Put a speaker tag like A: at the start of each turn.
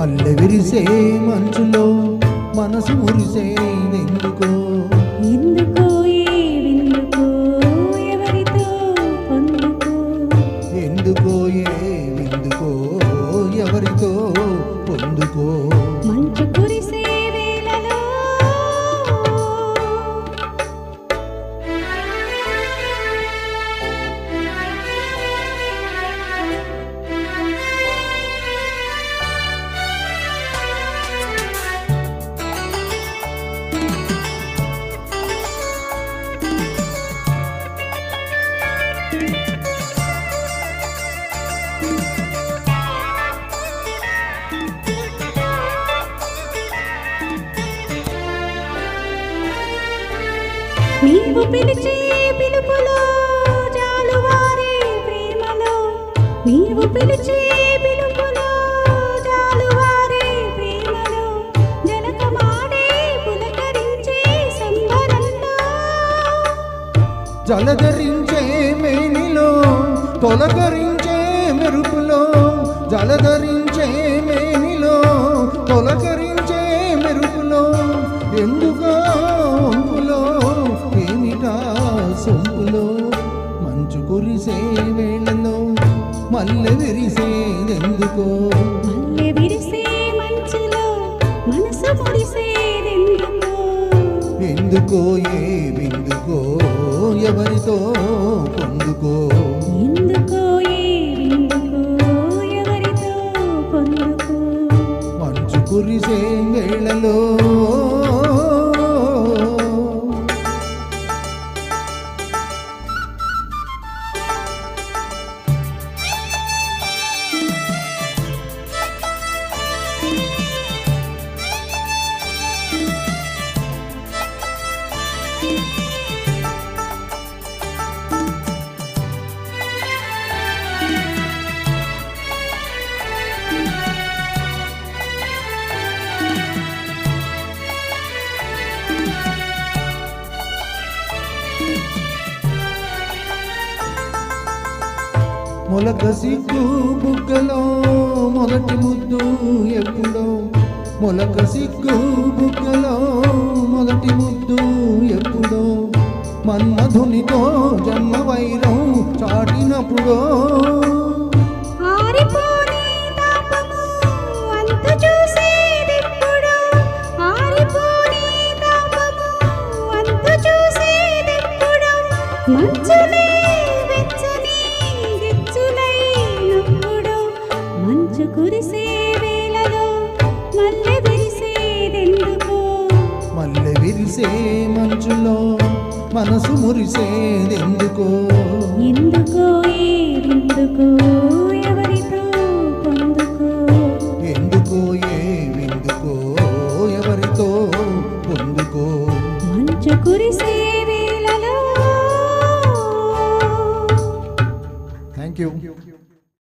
A: మల్లె విరిసే మంచులో మనసు మురిసేదెందుకో
B: ఎందుకో ఏవెందుకో ఎవరితో పొందుకో
A: ఎందుకో ఏవెందుకో ఎవరితో పొందుకో
B: మంచు కురిసే వేళలో నీవు పిలిచే పిలుపులో జాలువారే ప్రేమలో నీవు పిలిచే పిలుపులో జాలువారే ప్రేమలో జలకమాడే పులకరించే సంబరంలో
A: జలధరించే మేనిలో తొలకరించే మెరుపులో జలధరించే మేనిలో తొలకరించే మెరుపులో ఎందుకో వంపులో ఏమిటా సొంపులో మంచు కురిసే వేళలో మల్లె విరిసేదెందుకో
B: మల్లె విరిసే మంచులో మనసు మురిసేదెందుకో
A: ఎందుకో ఏవెందుకో ఎవరితో పొందుకో
B: ఎందుకో ఏవెందుకో ఎవరితో పొందుకో
A: మంచు కురిసే వేళలో మొలక సిగ్గు బుగ్గలో మొదటి ముద్దు ఎప్పుడో మొలక సిగ్గు బుగ్గలో మొదటి ముద్దు ఎప్పుడో మన్మధునితో జన్మ వైరం చాటినప్పుడో
B: ఆరిపోని తాపము అంతు చూసేదెప్పుడో ఆరిపోని తాపము అంతు చూసేదెప్పుడో మంచులే వెచ్చని గిచ్చులైనప్పుడో మంచు కురిసే వేళలో మల్లె విరిసేదెందుకో
A: మల్లె విరిసే మంచులో మనసు మురిసేదెందుకో
B: ఎందుకో ఏవెందుకో